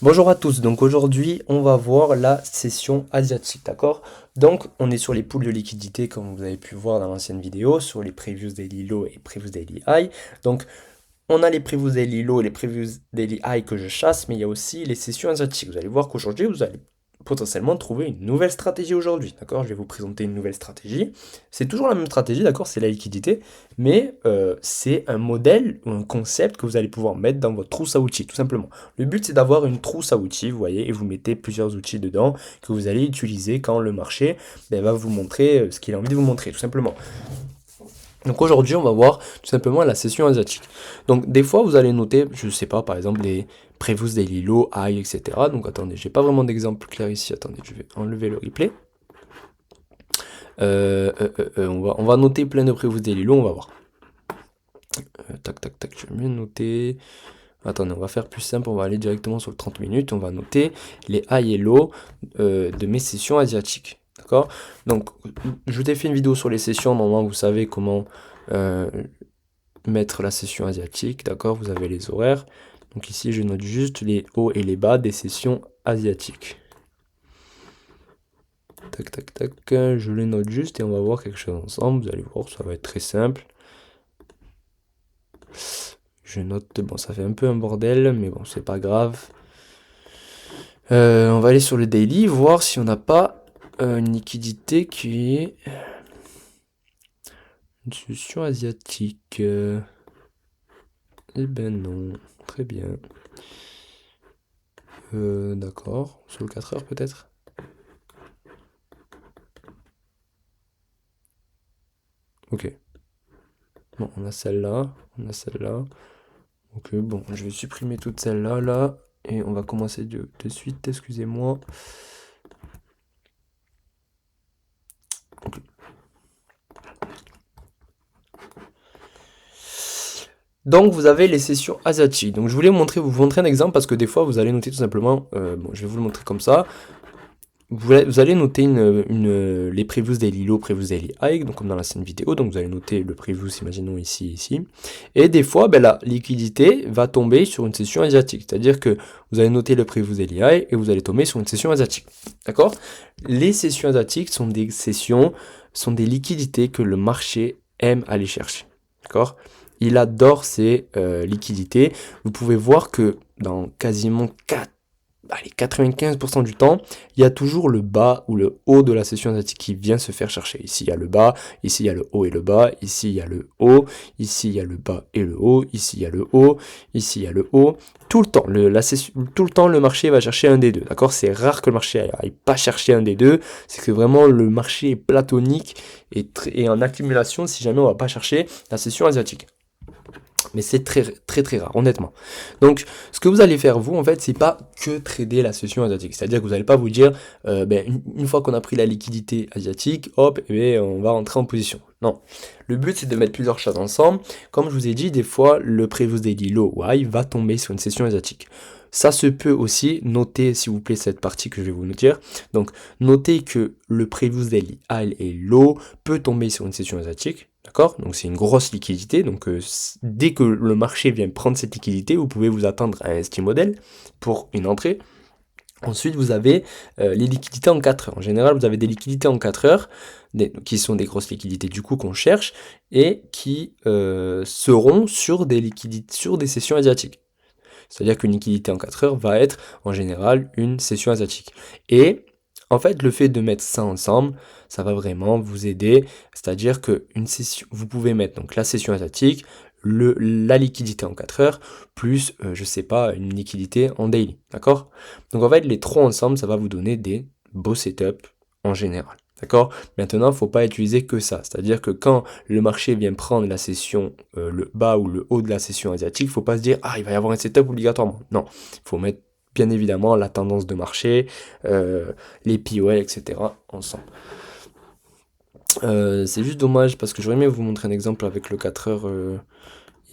Bonjour à tous, donc aujourd'hui on va voir la session asiatique, d'accord? Donc on est sur les pools de liquidité comme vous avez pu voir dans l'ancienne vidéo, sur les Previous Daily Low et Previous Daily High. Donc on a les Previous Daily Low et les Previous Daily High que je chasse, mais il y a aussi les sessions asiatiques. Vous allez voir qu'aujourd'hui vous allez potentiellement trouver une nouvelle stratégie aujourd'hui, d'accord? Je vais vous présenter une nouvelle stratégie. C'est toujours la même stratégie, d'accord? C'est la liquidité, mais c'est un modèle ou un concept que vous allez pouvoir mettre dans votre trousse à outils, tout simplement. Le but, c'est d'avoir une trousse à outils, vous voyez, et vous mettez plusieurs outils dedans que vous allez utiliser quand le marché va vous montrer ce qu'il a envie de vous montrer, tout simplement. Donc aujourd'hui, on va voir tout simplement la session asiatique. Donc des fois, vous allez noter, je sais pas, par exemple, les Previous Daily Low, High, etc. Donc attendez, j'ai pas vraiment d'exemple clair ici. Attendez, je vais enlever le replay. On va noter plein de Previous Daily Low, on va voir. Tac, tac, tac, je vais mieux noter. Attendez, on va faire plus simple, on va aller directement sur le 30 minutes, on va noter les high et low de mes sessions asiatiques. D'accord? Donc, je t'ai fait une vidéo sur les sessions, normalement vous savez comment euh, mettre la session asiatique, d'accord? Vous avez les horaires. Donc ici, je note juste les hauts et les bas des sessions asiatiques. Tac, tac, tac, je les note juste et on va voir quelque chose ensemble. Vous allez voir, ça va être très simple. Je note, bon, ça fait un peu un bordel, mais bon, c'est pas grave. On va aller sur le daily, voir si on n'a pas une liquidité qui est une solution asiatique. Eh ben non, très bien. D'accord, sur le 4 heures peut-être. Ok. Bon, on a celle-là, on a celle-là. Ok, bon, je vais supprimer toutes celles-là, là, et on va commencer de suite, excusez-moi. Ok. Donc vous avez les sessions asiatiques. Donc je voulais vous montrer un exemple parce que des fois vous allez noter tout simplement, bon je vais vous le montrer comme ça. Vous allez noter les previews daily low, previews daily high, donc comme dans la scène vidéo, donc vous allez noter le previews, imaginons ici, ici. Et des fois, ben, la liquidité va tomber sur une session asiatique, c'est-à-dire que vous allez noter le previews daily high et vous allez tomber sur une session asiatique. D'accord? Les sessions asiatiques sont des sessions, sont des liquidités que le marché aime aller chercher. D'accord? Il adore ces liquidités. Vous pouvez voir que dans quasiment 95% du temps, il y a toujours le bas ou le haut de la session asiatique qui vient se faire chercher. Ici, il y a le bas, ici, il y a le haut et le bas, ici, il y a le haut, ici, il y a le bas et le haut, ici, il y a le haut, ici, il y a le haut. Tout le temps, tout le temps, le marché va chercher un des deux. D'accord? C'est rare que le marché n'aille pas chercher un des deux. C'est que vraiment, le marché est platonique et en accumulation si jamais on va pas chercher la session asiatique. Mais c'est très très très rare, honnêtement. Donc, ce que vous allez faire, vous, en fait, c'est pas que trader la session asiatique. C'est-à-dire que vous n'allez pas vous dire, une fois qu'on a pris la liquidité asiatique, hop, on va rentrer en position. Non. Le but, c'est de mettre plusieurs choses ensemble. Comme je vous ai dit, des fois, le Previous Daily Low ou High va tomber sur une session asiatique. Ça se peut aussi, notez s'il vous plaît cette partie que je vais vous dire. Donc, notez que le Previous Daily High et Low peut tomber sur une session asiatique. D'accord? Donc c'est une grosse liquidité. Donc dès que le marché vient prendre cette liquidité, vous pouvez vous attendre à un steam model pour une entrée. Ensuite, vous avez les liquidités en 4 heures. En général, vous avez des liquidités en 4 heures, qui sont des grosses liquidités du coup qu'on cherche, et qui seront sur des liquidités, sur des sessions asiatiques. C'est-à-dire qu'une liquidité en 4 heures va être en général une session asiatique. Et en fait, le fait de mettre ça ensemble, ça va vraiment vous aider. C'est-à-dire que une session, vous pouvez mettre donc la session asiatique, la liquidité en 4 heures, plus, je sais pas, une liquidité en daily. D'accord? Donc en fait, les trois ensemble, ça va vous donner des beaux setups en général. D'accord? Maintenant, il ne faut pas utiliser que ça. C'est-à-dire que quand le marché vient prendre la session, le bas ou le haut de la session asiatique, il ne faut pas se dire, ah, il va y avoir un setup obligatoirement. Non, il faut mettre bien évidemment la tendance de marché, les POL, etc. ensemble. C'est juste dommage parce que j'aurais aimé vous montrer un exemple avec le 4 heures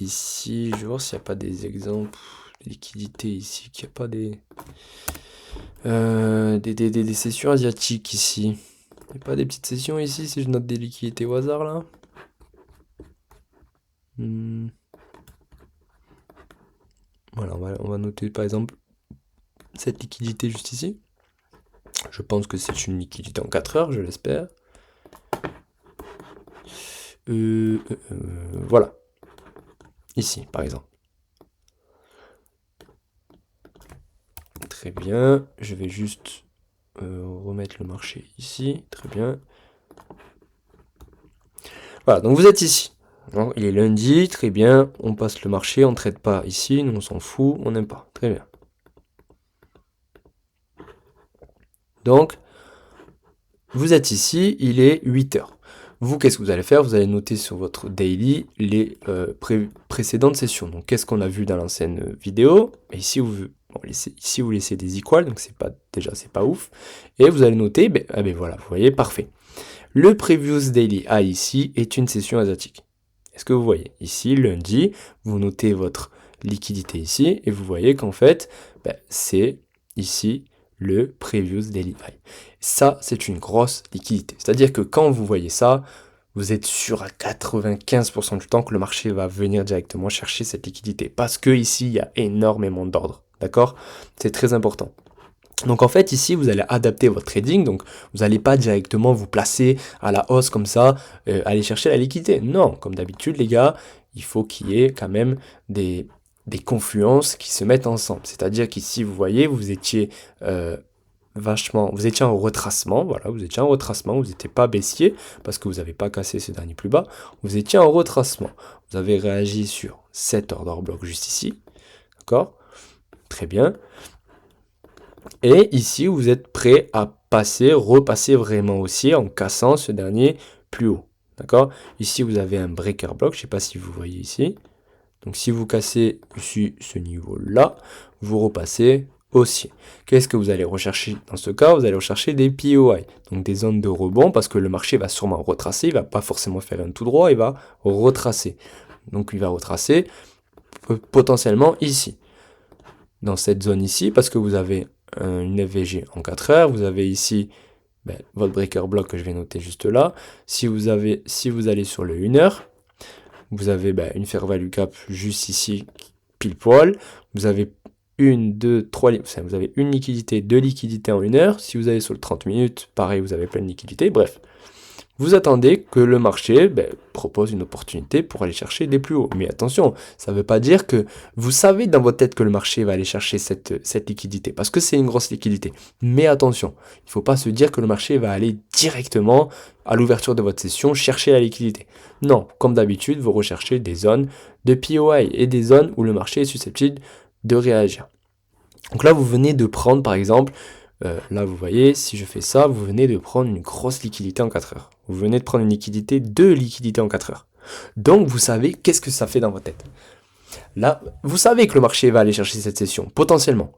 ici. Je vais voir s'il n'y a pas des exemples de liquidité ici, qu'il n'y a pas des sessions asiatiques ici. Il n'y a pas des petites sessions ici si je note des liquidités au hasard là. Voilà, on va noter par exemple cette liquidité juste ici. Je pense que c'est une liquidité en 4 heures, je l'espère. Voilà. Ici, par exemple. Très bien. Je vais juste remettre le marché ici. Très bien. Voilà, donc vous êtes ici. Donc, il est lundi, très bien. On passe le marché, on ne traite pas ici. Nous, on s'en fout, on n'aime pas. Très bien. Donc, vous êtes ici, il est 8 heures. Vous, qu'est-ce que vous allez faire? Vous allez noter sur votre daily les précédentes sessions. Donc, qu'est-ce qu'on a vu dans l'ancienne vidéo? Et ici, vous laissez des equals, donc c'est pas ouf. Et vous allez noter, voilà, vous voyez, parfait. Le previous daily A ici est une session asiatique. Est-ce que vous voyez? Ici, lundi, vous notez votre liquidité ici, et vous voyez qu'en fait, c'est ici le previous daily high. Ça, c'est une grosse liquidité. C'est-à-dire que quand vous voyez ça, vous êtes sûr à 95% du temps que le marché va venir directement chercher cette liquidité. Parce que ici, il y a énormément d'ordre. D'accord? C'est très important. Donc en fait ici vous allez adapter votre trading, donc vous n'allez pas directement vous placer à la hausse comme ça, aller chercher la liquidité. Non, comme d'habitude les gars, il faut qu'il y ait quand même des confluences qui se mettent ensemble. C'est-à-dire qu'ici vous voyez, vous étiez vous étiez en retracement, voilà, vous étiez en retracement, vous n'étiez pas baissier parce que vous n'avez pas cassé ce dernier plus bas, vous étiez en retracement. Vous avez réagi sur cet order block juste ici, d'accord? Très bien. Et ici, vous êtes prêt à repasser vraiment aussi en cassant ce dernier plus haut. D'accord? Ici, vous avez un breaker block. Je ne sais pas si vous voyez ici. Donc, si vous cassez ici ce niveau-là, vous repassez haussier. Qu'est-ce que vous allez rechercher dans ce cas? Vous allez rechercher des POI, donc des zones de rebond, parce que le marché va sûrement retracer. Il ne va pas forcément faire un tout droit, il va retracer. Donc, il va retracer potentiellement ici, dans cette zone ici, parce que vous avez une FVG en 4 heures, vous avez ici votre breaker block que je vais noter juste là. Si vous allez sur le 1 heure, vous avez une fair value cap juste ici, pile poil. Vous avez une, deux, trois, vous avez une liquidité, deux liquidités en 1 heure. Si vous allez sur le 30 minutes, pareil, vous avez plein de liquidités. Bref, vous attendez que le marché propose une opportunité pour aller chercher des plus hauts. Mais attention, ça ne veut pas dire que vous savez dans votre tête que le marché va aller chercher cette liquidité, parce que c'est une grosse liquidité. Mais attention, il ne faut pas se dire que le marché va aller directement à l'ouverture de votre session chercher la liquidité. Non, comme d'habitude, vous recherchez des zones de POI et des zones où le marché est susceptible de réagir. Donc là, vous venez de prendre par exemple, là vous voyez, si je fais ça, vous venez de prendre une grosse liquidité en 4 heures. Vous venez de prendre une liquidité, 2 liquidités en 4 heures. Donc vous savez qu'est-ce que ça fait dans votre tête. Là, vous savez que le marché va aller chercher cette session, potentiellement.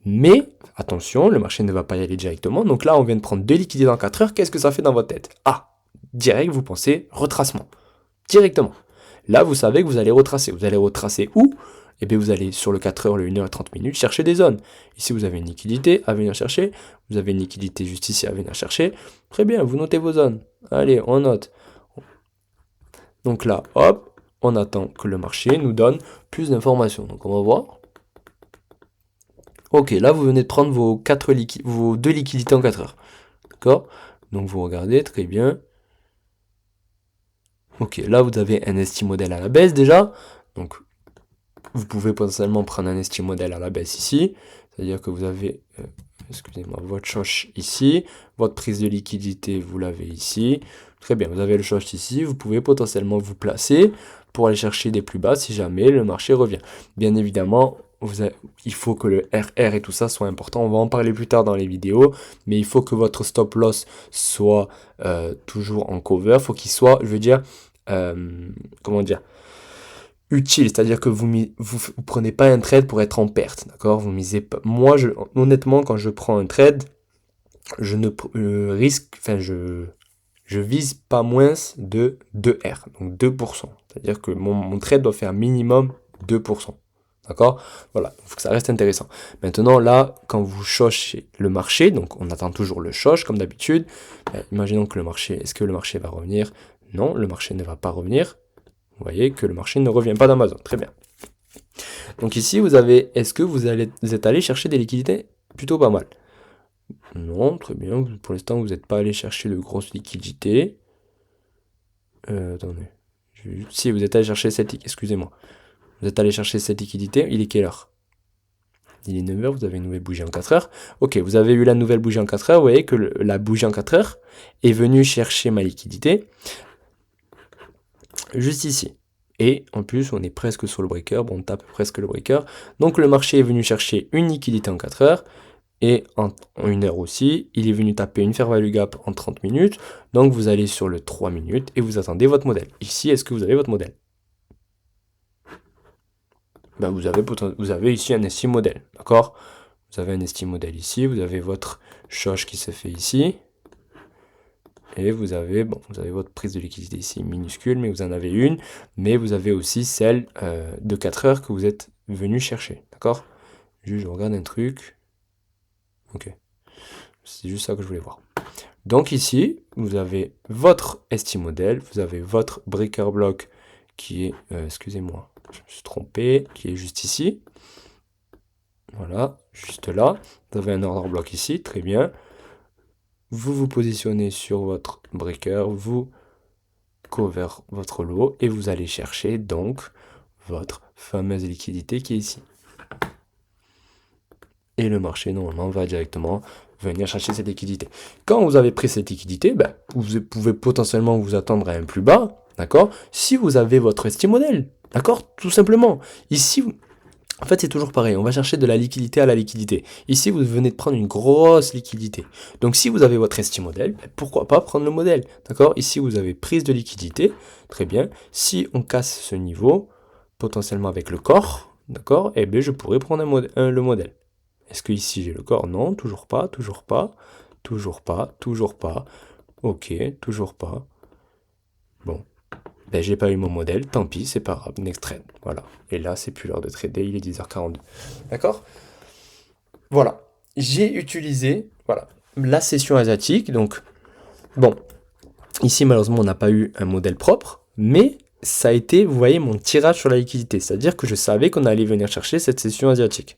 Mais, attention, le marché ne va pas y aller directement. Donc là, on vient de prendre 2 liquidités en 4 heures. Qu'est-ce que ça fait dans votre tête? Ah, direct, vous pensez retracement. Directement. Là, vous savez que vous allez retracer. Vous allez retracer où? Eh bien, vous allez sur le 4 heures, le 1 heure et 30 minutes, chercher des zones. Ici, vous avez une liquidité à venir chercher. Vous avez une liquidité juste ici à venir chercher. Très bien, vous notez vos zones. Allez, on note. Donc là, hop, on attend que le marché nous donne plus d'informations. Donc, on va voir. Ok, là, vous venez de prendre vos 2 liquidités en 4 heures. D'accord? Donc, vous regardez, très bien. Ok, là, vous avez un ST modèle à la baisse déjà. Donc, vous pouvez potentiellement prendre un ST modèle à la baisse ici, c'est-à-dire que vous avez, excusez-moi, votre short ici, votre prise de liquidité, vous l'avez ici. Très bien, vous avez le short ici, vous pouvez potentiellement vous placer pour aller chercher des plus bas si jamais le marché revient. Bien évidemment, il faut que le RR et tout ça soit important, on va en parler plus tard dans les vidéos, mais il faut que votre stop loss soit toujours en cover, il faut qu'il soit, je veux dire, comment dire, utile, c'est-à-dire que vous prenez pas un trade pour être en perte, d'accord? Vous misez pas. Moi, honnêtement, quand je prends un trade, je ne risque, enfin, je vise pas moins de 2R, donc 2%. C'est-à-dire que mon trade doit faire minimum 2%. D'accord? Voilà, il faut que ça reste intéressant. Maintenant, là, quand vous chochez le marché, donc on attend toujours le choche, comme d'habitude. Imaginons que est-ce que le marché va revenir? Non, le marché ne va pas revenir. Vous voyez que le marché ne revient pas d'Amazon. Très bien. Donc ici, est-ce que vous êtes allé chercher des liquidités? Plutôt pas mal. Non, très bien. Pour l'instant, vous n'êtes pas allé chercher de grosses liquidités. Attendez. Si, vous êtes allé chercher cette... Excusez-moi. Vous êtes allé chercher cette liquidité. Il est quelle heure? Il est 9 heures, vous avez une nouvelle bougie en 4 heures. Ok, vous avez eu la nouvelle bougie en 4 heures. Vous voyez que la bougie en 4 heures est venue chercher ma liquidité. Juste ici. Et en plus, on est presque sur le breaker. Bon, on tape presque le breaker. Donc le marché est venu chercher une liquidité en 4 heures. Et en 1 heure aussi, il est venu taper une fair value gap en 30 minutes. Donc vous allez sur le 3 minutes et vous attendez votre modèle. Ici, est-ce que vous avez votre modèle? Ben, vous avez ici un estime modèle, d'accord? Vous avez un estime modèle ici, vous avez votre choche qui se fait ici. Et vous avez votre prise de liquidité ici minuscule, mais vous en avez une. Mais vous avez aussi celle de 4 heures que vous êtes venu chercher, d'accord? Je regarde un truc. Ok. C'est juste ça que je voulais voir. Donc ici, vous avez votre estime modèle, vous avez votre breaker block qui est, excusez-moi, je me suis trompé, qui est juste ici. Voilà, juste là. Vous avez un order block ici, très bien. Vous vous positionnez sur votre breaker, vous cover votre lot et vous allez chercher donc votre fameuse liquidité qui est ici. Et le marché, normalement, va directement venir chercher cette liquidité. Quand vous avez pris cette liquidité, ben, vous pouvez potentiellement vous attendre à un plus bas, d'accord? Si vous avez votre estime modèle, d'accord? Tout simplement. Ici, en fait, c'est toujours pareil. On va chercher de la liquidité à la liquidité. Ici, vous venez de prendre une grosse liquidité. Donc, si vous avez votre estime modèle, ben, pourquoi pas prendre le modèle, d'accord? Ici, vous avez prise de liquidité, très bien. Si on casse ce niveau, potentiellement avec le corps, d'accord? Eh bien, je pourrais prendre le modèle. Est-ce que ici j'ai le corps? Non, toujours pas, toujours pas, toujours pas, toujours pas. Ok, toujours pas. Bon, ben j'ai pas eu mon modèle, tant pis, c'est pas grave, next trade. Voilà. Et là, c'est plus l'heure de trader, il est 10h42. D'accord? Voilà. J'ai utilisé, voilà, la session asiatique. Donc, bon, ici, malheureusement, on n'a pas eu un modèle propre, mais ça a été, vous voyez, mon tirage sur la liquidité. C'est-à-dire que je savais qu'on allait venir chercher cette session asiatique.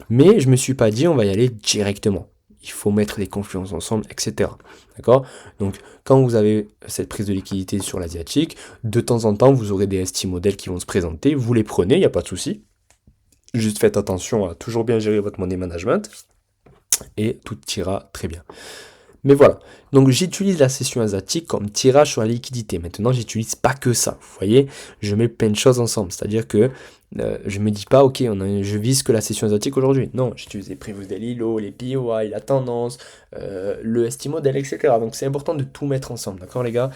Mais je me suis pas dit on va y aller directement. Il faut mettre les confluences ensemble, etc. D'accord? Donc, quand vous avez cette prise de liquidité sur l'asiatique, de temps en temps, vous aurez des ST modèles qui vont se présenter. Vous les prenez, il n'y a pas de souci. Juste faites attention à toujours bien gérer votre money management et tout ira très bien. Mais voilà, donc j'utilise la session asiatique comme tirage sur la liquidité. Maintenant, j'utilise pas que ça. Vous voyez, je mets plein de choses ensemble. C'est-à-dire que je me dis pas, ok, je vise que la session asiatique aujourd'hui. Non, j'utilise les previous daily low, les POI, la tendance, le ST model, etc. Donc c'est important de tout mettre ensemble, d'accord les gars?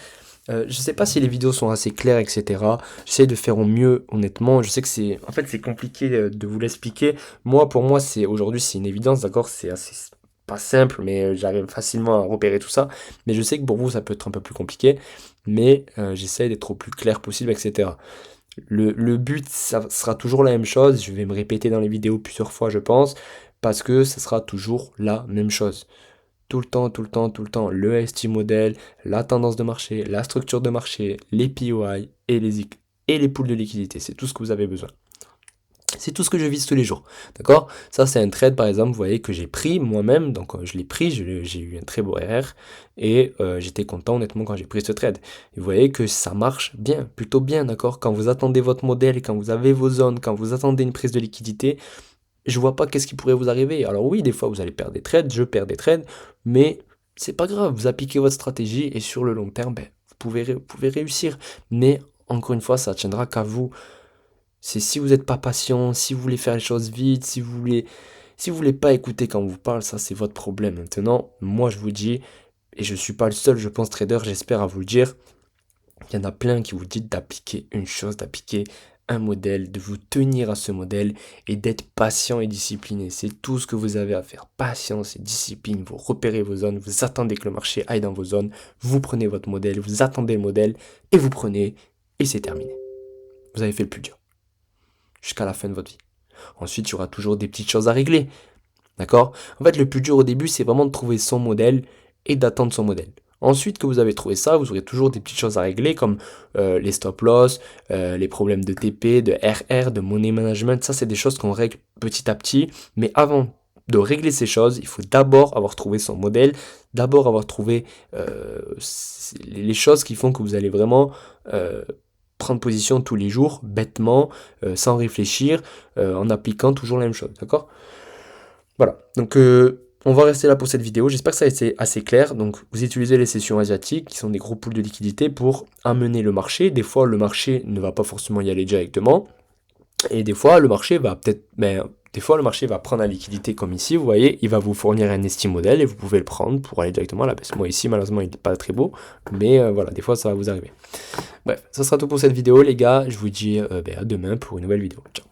Je sais pas si les vidéos sont assez claires, etc. J'essaie de faire au mieux, honnêtement. Je sais que c'est compliqué de vous l'expliquer. Pour moi, aujourd'hui, c'est une évidence, d'accord? C'est assez pas simple, mais j'arrive facilement à repérer tout ça. Mais je sais que pour vous, ça peut être un peu plus compliqué. Mais j'essaie d'être au plus clair possible, etc. Le but, ça sera toujours la même chose. Je vais me répéter dans les vidéos plusieurs fois, je pense, parce que ça sera toujours la même chose. Tout le temps, tout le temps, tout le temps. Le ST model, la tendance de marché, la structure de marché, les POI et les poules de liquidité. C'est tout ce que vous avez besoin. C'est tout ce que je vise tous les jours, d'accord? Ça, c'est un trade, par exemple, vous voyez, que j'ai pris moi-même, donc je l'ai pris, j'ai eu un très beau RR, et j'étais content, honnêtement, quand j'ai pris ce trade. Et vous voyez que ça marche bien, plutôt bien, d'accord? Quand vous attendez votre modèle, quand vous avez vos zones, quand vous attendez une prise de liquidité, je vois pas qu'est-ce qui pourrait vous arriver. Alors oui, des fois, vous allez perdre des trades, je perds des trades, mais c'est pas grave, vous appliquez votre stratégie, et sur le long terme, ben, vous pouvez réussir. Mais, encore une fois, ça tiendra qu'à vous. C'est si vous n'êtes pas patient, si vous voulez faire les choses vite, si vous voulez pas écouter quand on vous parle, ça c'est votre problème. Maintenant, moi je vous dis, et je suis pas le seul, je pense trader, j'espère à vous le dire, il y en a plein qui vous disent d'appliquer une chose, d'appliquer un modèle, de vous tenir à ce modèle et d'être patient et discipliné. C'est tout ce que vous avez à faire. Patience et discipline, vous repérez vos zones, vous attendez que le marché aille dans vos zones, vous prenez votre modèle, vous attendez le modèle et vous prenez et c'est terminé. Vous avez fait le plus dur jusqu'à la fin de votre vie. Ensuite, il y aura toujours des petites choses à régler. D'accord? En fait, le plus dur au début, c'est vraiment de trouver son modèle et d'attendre son modèle. Ensuite que vous avez trouvé ça, vous aurez toujours des petites choses à régler comme les stop loss, les problèmes de TP, de RR, de money management. Ça, c'est des choses qu'on règle petit à petit. Mais avant de régler ces choses, il faut d'abord avoir trouvé son modèle, d'abord avoir trouvé les choses qui font que vous allez vraiment prendre position tous les jours, bêtement, sans réfléchir, en appliquant toujours la même chose, d'accord? Voilà, donc on va rester là pour cette vidéo, j'espère que ça a été assez clair. Donc vous utilisez les sessions asiatiques, qui sont des gros pools de liquidité, pour amener le marché. Des fois le marché ne va pas forcément y aller directement, et des fois le marché va peut-être... des fois, le marché va prendre la liquidité comme ici, vous voyez, il va vous fournir un estime modèle et vous pouvez le prendre pour aller directement à la baisse. Moi, ici, malheureusement, il n'est pas très beau, mais voilà, des fois, ça va vous arriver. Bref, ça sera tout pour cette vidéo, les gars. Je vous dis à demain pour une nouvelle vidéo. Ciao.